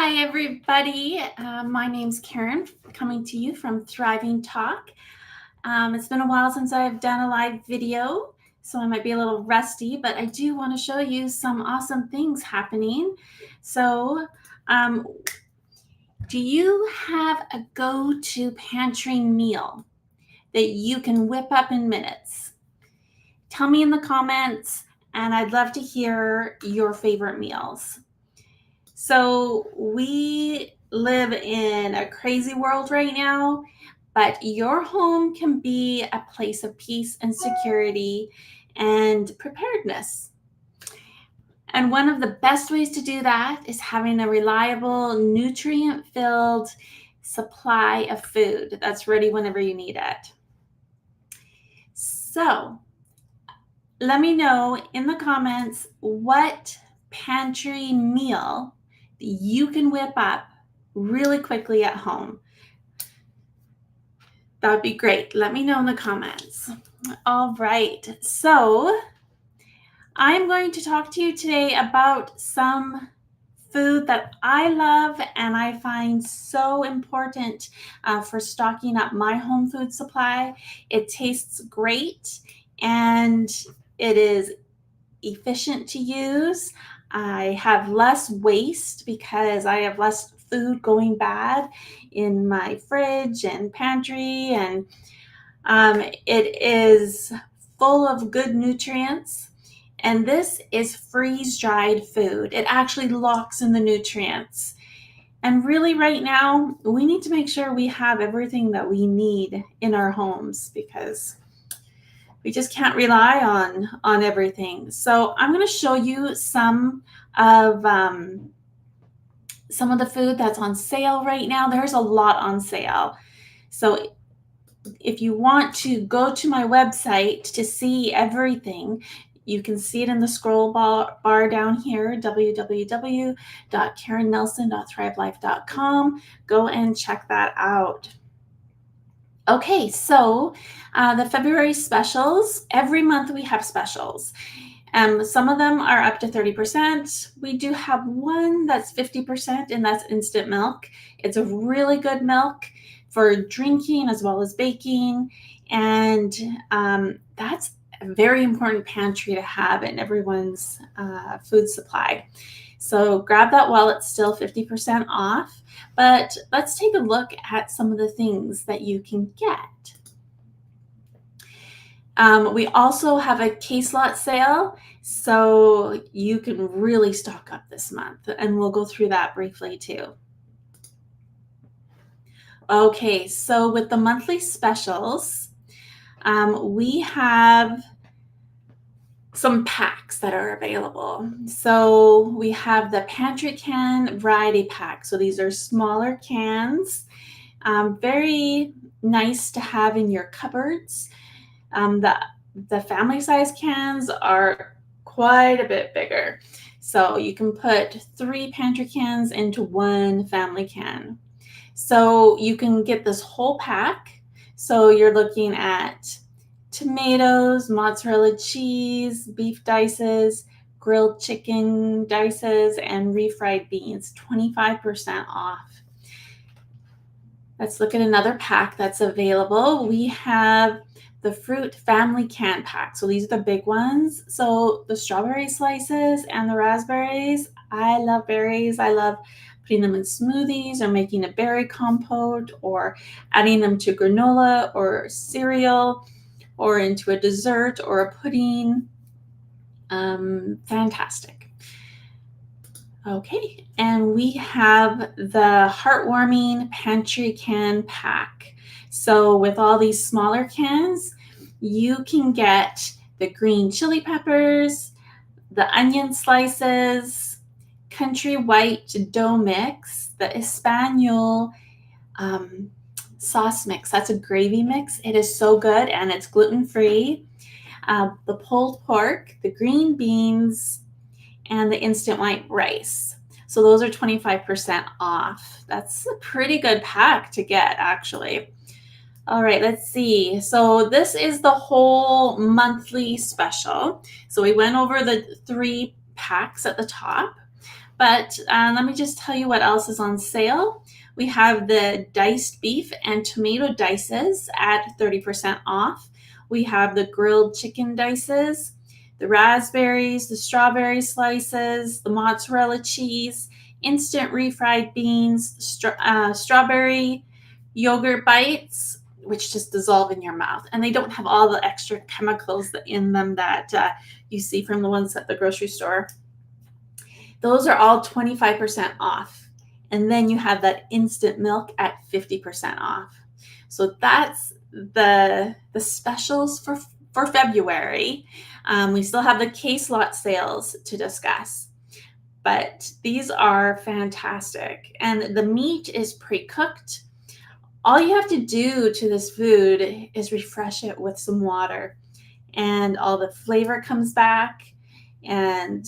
Hi, everybody. My name's Karen, coming to you from Thriving Talk. It's been a while since I've done a live video, so I might be a little rusty, but I do want to show you some awesome things happening. So, do you have a go-to pantry meal that you can whip up in minutes? Tell me in the comments, and I'd love to hear your favorite meals. So we live in a crazy world right now, but your home can be a place of peace and security and preparedness. And one of the best ways to do that is having a reliable, nutrient-filled supply of food that's ready whenever you need it. So let me know in the comments what pantry meal you can whip up really quickly at home. That would be great. Let me know in the comments. All right, so I'm going to talk to you today about some food that I love and I find so important for stocking up my home food supply. It tastes great and it is efficient to use. I have less waste because I have less food going bad in my fridge and pantry, and it is full of good nutrients. And this is freeze-dried food. It actually locks in the nutrients. And really right now, we need to make sure we have everything that we need in our homes because we just can't rely on everything. So I'm going to show you some of the food that's on sale right now. There's a lot on sale. So if you want to go to my website to see everything, you can see it in the scroll bar down here, www.karennelson.thrivelife.com. Go and check that out. Okay, so the February specials, every month we have specials. Some of them are up to 30%. We do have one that's 50%, and that's instant milk. It's a really good milk for drinking as well as baking, and that's a very important pantry to have in everyone's food supply. So grab that while it's still 50% off. But let's take a look at some of the things that you can get. We also have a case lot sale, so you can really stock up this month, and we'll go through that briefly too. Okay, so with the monthly specials, we have some packs that are available. So we have the pantry can variety pack. So these are smaller cans, very nice to have in your cupboards. The family size cans are quite a bit bigger. So you can put 3 pantry cans into 1 family can. So you can get this whole pack. So you're looking at tomatoes, mozzarella cheese, beef dices, grilled chicken dices, and refried beans, 25% off. Let's look at another pack that's available. We have the fruit family can pack. So these are the big ones. So the strawberry slices and the raspberries. I love berries. I love putting them in smoothies or making a berry compote or adding them to granola or cereal or into a dessert or a pudding. Fantastic. Okay, and we have the heartwarming pantry can pack. So with all these smaller cans, you can get the green chili peppers, the onion slices, country white dough mix, the Espanol sauce mix. That's a gravy mix. It is so good and it's gluten-free. The pulled pork, the green beans, and the instant white rice. So those are 25% off. That's a pretty good pack to get, actually. All right, let's see. So this is the whole monthly special. So we went over the 3 packs at the top, But let me just tell you what else is on sale. We have the diced beef and tomato dices at 30% off. We have the grilled chicken dices, the raspberries, the strawberry slices, the mozzarella cheese, instant refried beans, strawberry yogurt bites, which just dissolve in your mouth. And they don't have all the extra chemicals in them that you see from the ones at the grocery store. Those are all 25% off. And then you have that instant milk at 50% off. So that's the specials for February. We still have the case lot sales to discuss, but these are fantastic. And the meat is pre-cooked. All you have to do to this food is refresh it with some water, and all the flavor comes back, and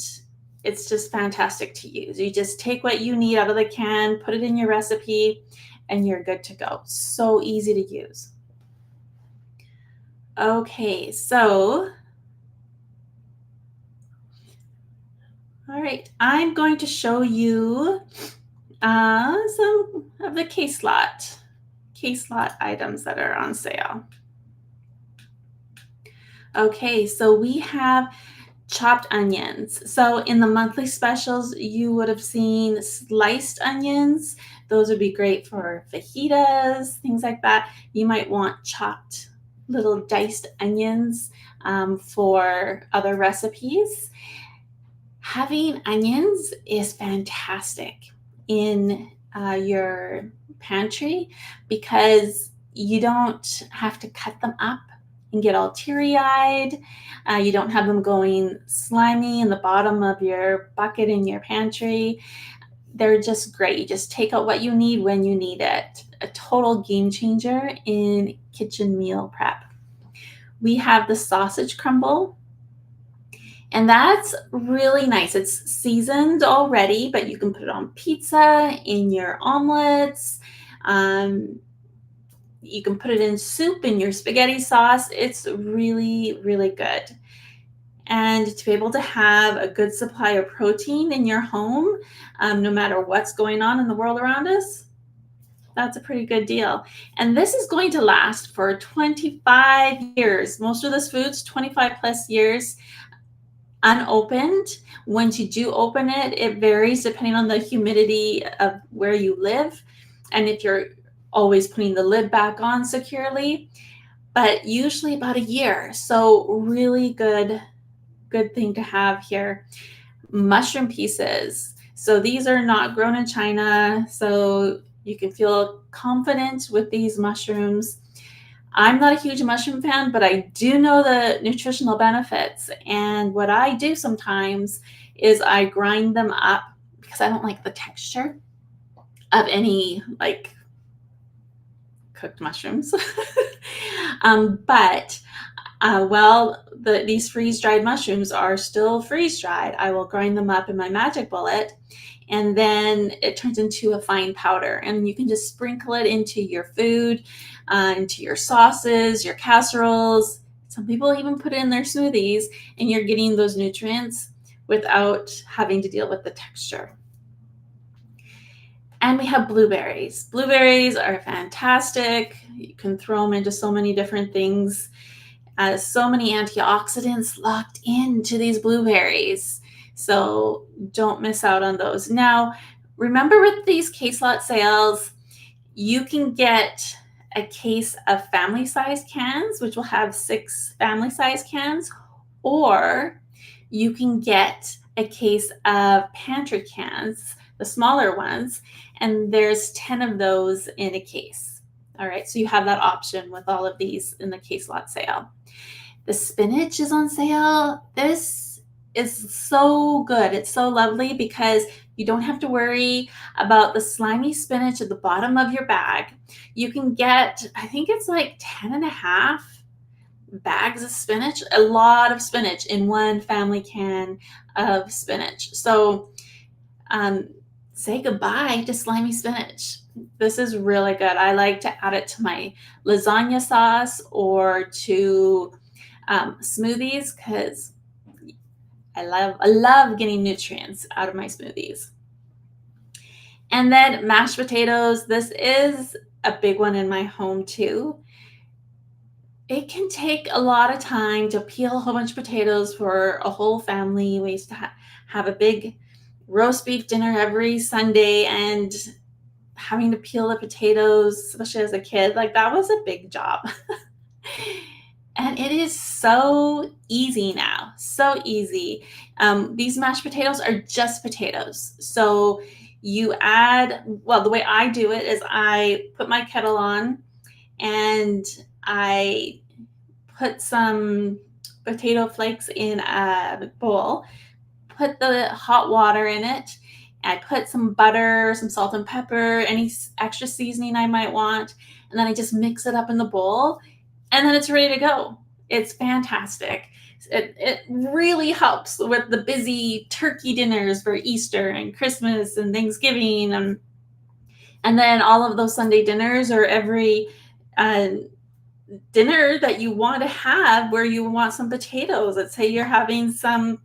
it's just fantastic to use. You just take what you need out of the can, put it in your recipe, and you're good to go. So easy to use. Okay, so, all right, I'm going to show you some of the case lot items that are on sale. Okay, so we have chopped onions. So in the monthly specials, you would have seen sliced onions. Those would be great for fajitas, things like that. You might want chopped little diced onions for other recipes. Having onions is fantastic in your pantry because you don't have to cut them up and get all teary-eyed. You don't have them going slimy in the bottom of your bucket in your pantry. They're just great. You just take out what you need when you need it. A total game changer in kitchen meal prep. We have the sausage crumble, and that's really nice. It's seasoned already, but you can put it on pizza, in your omelets. You can put it in soup, in your spaghetti sauce. It's really, really good. And to be able to have a good supply of protein in your home, no matter what's going on in the world around us, that's a pretty good deal. And this is going to last for 25 years. Most of this food's 25 plus years unopened. Once you do open it, it varies depending on the humidity of where you live and if you're always putting the lid back on securely, but usually about a year. So really good thing to have here. Mushroom pieces. So these are not grown in China, so you can feel confident with these mushrooms. I'm not a huge mushroom fan, but I do know the nutritional benefits. And what I do sometimes is I grind them up because I don't like the texture of any like cooked mushrooms. But these freeze-dried mushrooms are still freeze-dried, I will grind them up in my Magic Bullet, and then it turns into a fine powder. And you can just sprinkle it into your food, into your sauces, your casseroles. Some people even put it in their smoothies, and you're getting those nutrients without having to deal with the texture. And we have blueberries. Blueberries are fantastic. You can throw them into so many different things. So many antioxidants locked into these blueberries. So don't miss out on those. Now, remember with these case lot sales, you can get a case of family size cans, which will have 6 family size cans, or you can get a case of pantry cans, the smaller ones, and there's 10 of those in a case. All right, so you have that option with all of these in the case lot sale. The spinach is on sale. This is so good. It's so lovely because you don't have to worry about the slimy spinach at the bottom of your bag. You can get, I think it's like 10 and a half bags of spinach, a lot of spinach in one family can of spinach. So say goodbye to slimy spinach. This is really good. I like to add it to my lasagna sauce or to smoothies because I love getting nutrients out of my smoothies. And then mashed potatoes. This is a big one in my home too. It can take a lot of time to peel a whole bunch of potatoes for a whole family. We used to have a big roast beef dinner every Sunday, and having to peel the potatoes, especially as a kid, like that was a big job. And it is so easy now, so easy. These mashed potatoes are just potatoes. So you add, well, the way I do it is I put my kettle on and I put some potato flakes in a bowl, put the hot water in it. I put some butter, some salt and pepper, any extra seasoning I might want, and then I just mix it up in the bowl, and then it's ready to go. It's fantastic. It really helps with the busy turkey dinners for Easter and Christmas and Thanksgiving, and then all of those Sunday dinners, or every dinner that you want to have where you want some potatoes. Let's say you're having some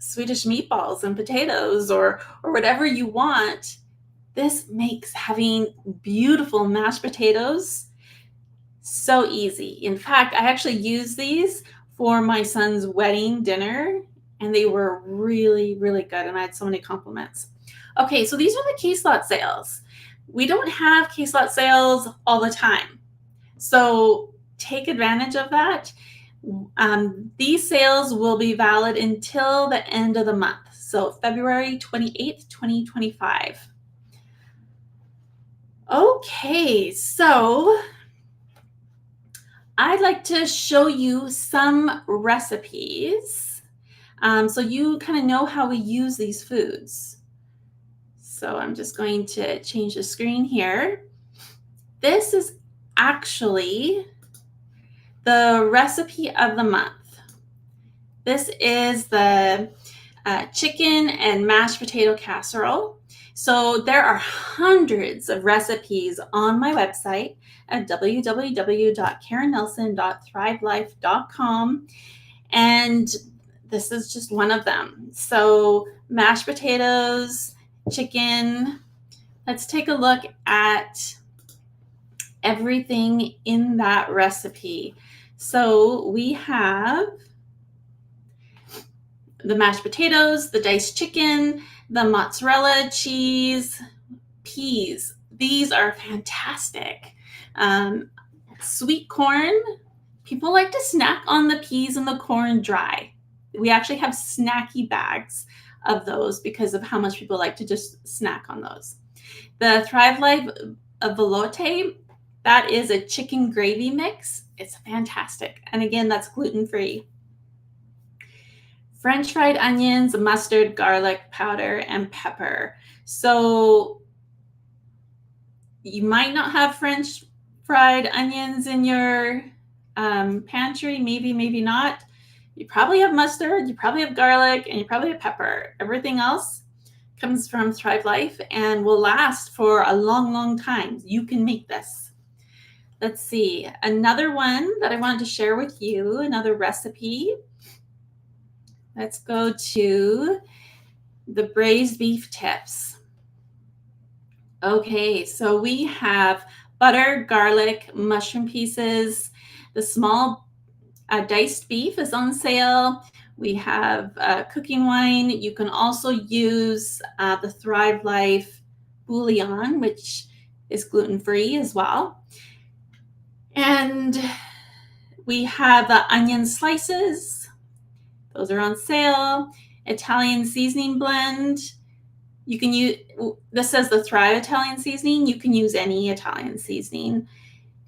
Swedish meatballs and potatoes, or whatever you want. This makes having beautiful mashed potatoes so easy. In fact, I actually used these for my son's wedding dinner, and they were really, really good, and I had so many compliments. Okay, so these are the case lot sales. We don't have case lot sales all the time, so take advantage of that. These sales will be valid until the end of the month, so February 28th, 2025. Okay, so I'd like to show you some recipes so you kind of know how we use these foods. So I'm just going to change the screen here. This is actually the recipe of the month. This is the chicken and mashed potato casserole. So there are hundreds of recipes on my website at www.karennelson.thrivelife.com, and this is just one of them. So mashed potatoes, chicken. Let's take a look at everything in that recipe. So we have the mashed potatoes, the diced chicken, the mozzarella cheese, peas. These are fantastic. Sweet corn. People like to snack on the peas and the corn dry. We actually have snacky bags of those because of how much people like to just snack on those. The Thrive Life velouté, that is a chicken gravy mix. It's fantastic. And again, that's gluten-free. French fried onions, mustard, garlic powder, and pepper. So you might not have French fried onions in your pantry, maybe not. You probably have mustard, you probably have garlic, and you probably have pepper. Everything else comes from Thrive Life and will last for a long, long time. You can make this. Let's see, another one that I wanted to share with you, another recipe. Let's go to the braised beef tips. Okay, so we have butter, garlic, mushroom pieces. The small diced beef is on sale. We have cooking wine. You can also use the Thrive Life bouillon, which is gluten-free as well. And we have onion slices. Those are on sale. Italian seasoning blend. You can use, this says the Thrive Italian seasoning. You can use any Italian seasoning.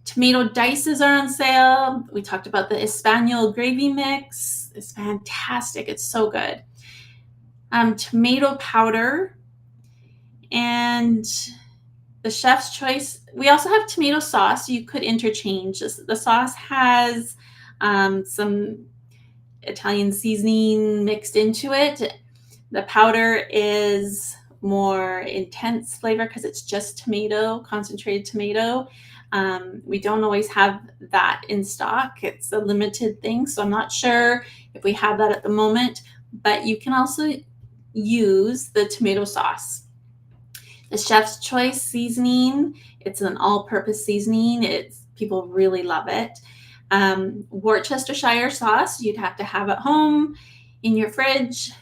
Tomato dices are on sale. We talked about the Espanol gravy mix. It's fantastic. It's so good. Tomato powder and the chef's choice. We also have tomato sauce. You could interchange. The sauce has some Italian seasoning mixed into it. The powder is more intense flavor because it's just tomato, concentrated tomato. We don't always have that in stock. It's a limited thing, so I'm not sure if we have that at the moment, but you can also use the tomato sauce. The Chef's Choice seasoning. It's an all-purpose seasoning. People really love it. Worcestershire sauce, you'd have to have at home in your fridge,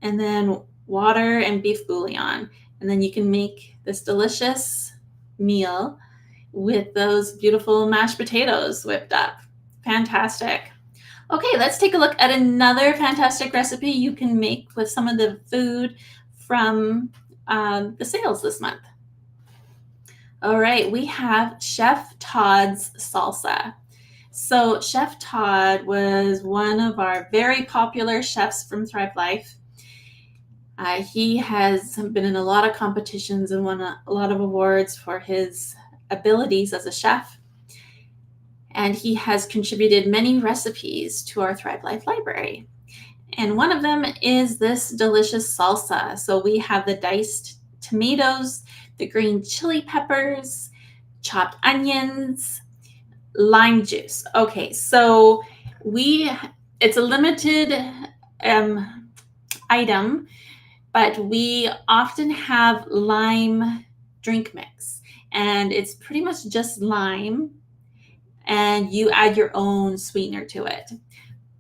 and then water and beef bouillon. And then you can make this delicious meal with those beautiful mashed potatoes whipped up. Fantastic. Okay, let's take a look at another fantastic recipe you can make with some of the food from the sales this month. All right, we have Chef Todd's salsa. So Chef Todd was one of our very popular chefs from Thrive Life. He has been in a lot of competitions and won a lot of awards for his abilities as a chef. And he has contributed many recipes to our Thrive Life library. And one of them is this delicious salsa. So we have the diced tomatoes, the green chili peppers, chopped onions, lime juice. Okay, so it's a limited item, but we often have lime drink mix, and it's pretty much just lime, and you add your own sweetener to it.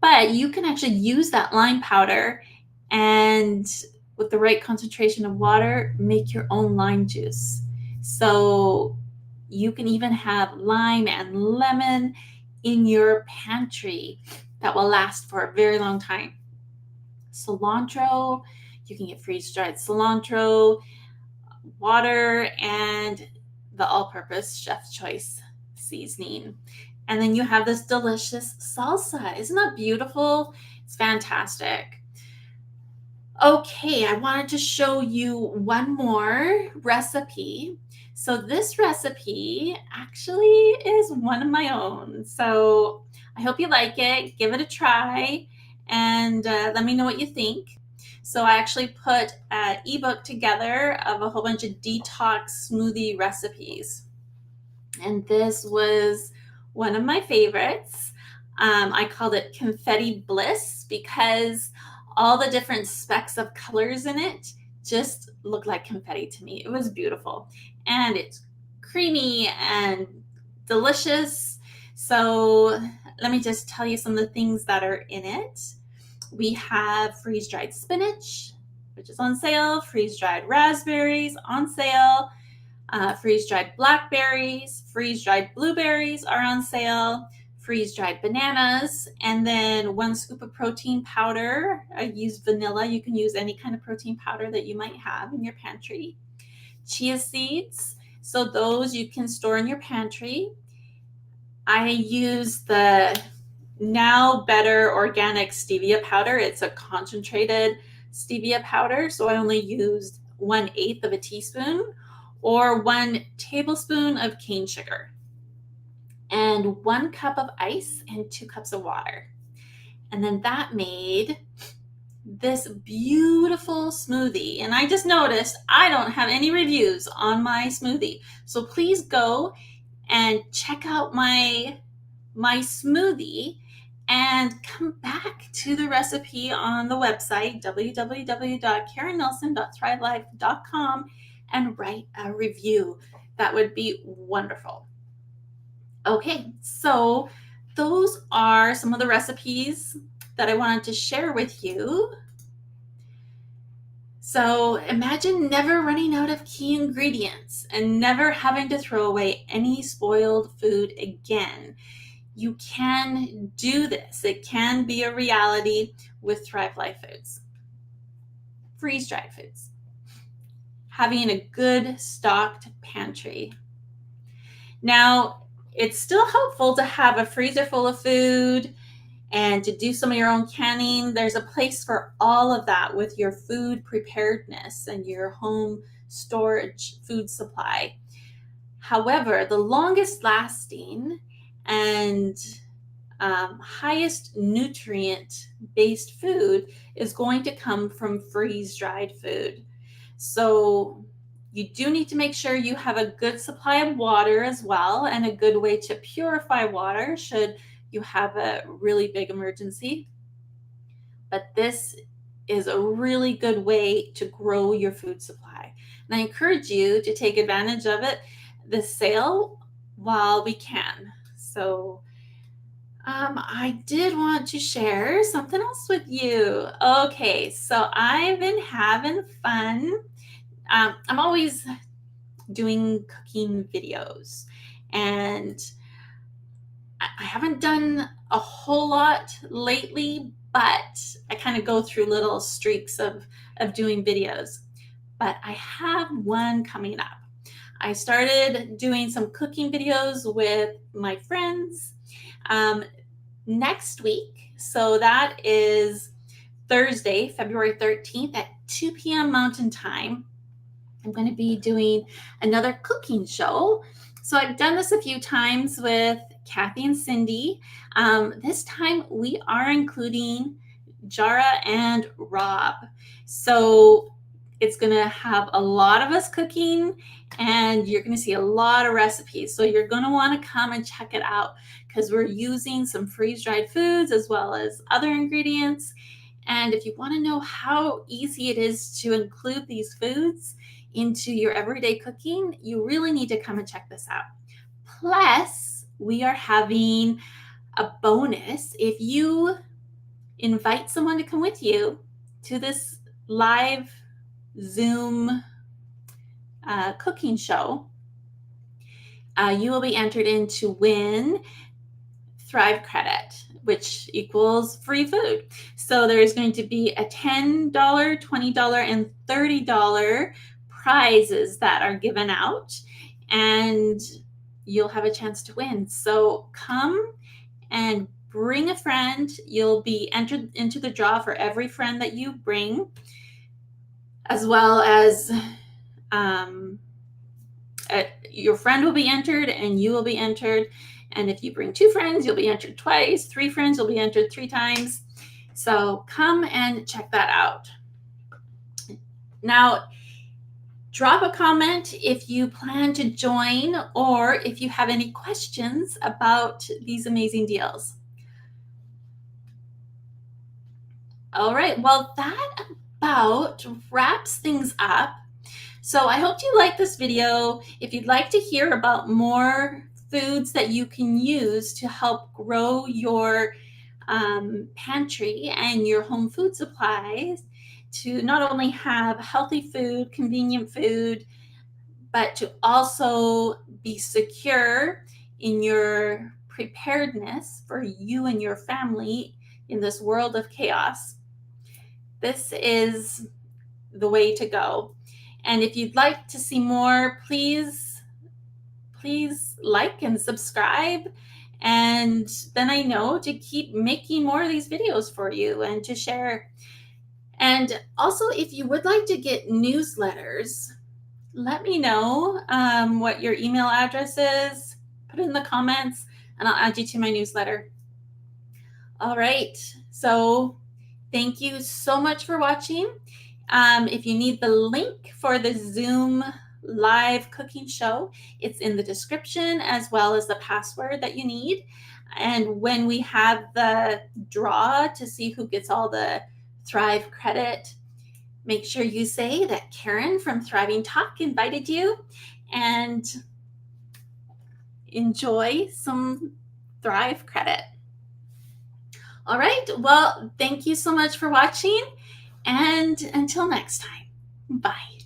But you can actually use that lime powder and with the right concentration of water, make your own lime juice. So you can even have lime and lemon in your pantry that will last for a very long time. Cilantro, you can get freeze-dried cilantro, water, and the all-purpose Chef's Choice seasoning. And then you have this delicious salsa. Isn't that beautiful? It's fantastic. Okay, I wanted to show you one more recipe. So this recipe actually is one of my own. So I hope you like it. Give it a try and let me know what you think. So I actually put an ebook together of a whole bunch of detox smoothie recipes. And this was one of my favorites. I called it Confetti Bliss because all the different specks of colors in it just looked like confetti to me. It was beautiful. And it's creamy and delicious. So let me just tell you some of the things that are in it. We have freeze-dried spinach, which is on sale, freeze-dried raspberries on sale, freeze-dried blackberries, freeze-dried blueberries are on sale, freeze-dried bananas, and then 1 scoop of protein powder. I use vanilla. You can use any kind of protein powder that you might have in your pantry. Chia seeds, so those you can store in your pantry. I use the Now Better organic stevia powder. It's a concentrated stevia powder, so I only used 1/8 of a teaspoon or 1 tablespoon of cane sugar and 1 cup of ice and 2 cups of water. And then that made this beautiful smoothie. And I just noticed I don't have any reviews on my smoothie. So please go and check out my smoothie and come back to the recipe on the website www.karennelson.thrivelife.com and write a review. That would be wonderful. Okay, so those are some of the recipes that I wanted to share with you. So imagine never running out of key ingredients and never having to throw away any spoiled food again. You can do this. It can be a reality with Thrive Life Foods. Freeze-dried foods. Having a good stocked pantry. Now, it's still helpful to have a freezer full of food and to do some of your own canning. There's a place for all of that with your food preparedness and your home storage food supply. However, the longest lasting and highest nutrient-based food is going to come from freeze-dried food. So you do need to make sure you have a good supply of water as well, and a good way to purify water should you have a really big emergency. But this is a really good way to grow your food supply. And I encourage you to take advantage of it, this sale, while we can. So I did want to share something else with you. Okay, so I've been having fun. I'm always doing cooking videos, and I haven't done a whole lot lately, but I kind of go through little streaks of doing videos. But I have one coming up. I started doing some cooking videos with my friends next week. So that is Thursday, February 13th at 2 p.m. Mountain Time. I'm going to be doing another cooking show. So I've done this a few times with Kathy and Cindy. This time we are including Jara and Rob. So it's going to have a lot of us cooking, and you're going to see a lot of recipes. So you're going to want to come and check it out, because we're using some freeze-dried foods as well as other ingredients. And if you want to know how easy it is to include these foods into your everyday cooking, you really need to come and check this out. Plus, we are having a bonus. If you invite someone to come with you to this live Zoom cooking show, you will be entered in to win Thrive credit, which equals free food. So there's going to be a $10, $20, and $30 prizes that are given out, and you'll have a chance to win. So come and bring a friend. You'll be entered into the draw for every friend that you bring, as well as your friend will be entered and you will be entered. And if you bring 2 friends, you'll be entered twice. 3 friends will be entered 3 times. So come and check that out. Now, drop a comment if you plan to join, or if you have any questions about these amazing deals. All right, well, that about wraps things up. So I hope you liked this video. If you'd like to hear about more foods that you can use to help grow your pantry and your home food supplies, to not only have healthy food, convenient food, but to also be secure in your preparedness for you and your family in this world of chaos, this is the way to go. And if you'd like to see more, please like and subscribe. And then I know to keep making more of these videos for you and to share. And also, if you would like to get newsletters, let me know what your email address is. Put it in the comments and I'll add you to my newsletter. All right. So thank you so much for watching. If you need the link for the Zoom live cooking show, it's in the description, as well as the password that you need. And when we have the draw to see who gets all the Thrive credit, make sure you say that Karen from Thriving Talk invited you, and enjoy some Thrive credit. All right, well, thank you so much for watching, and until next time, bye.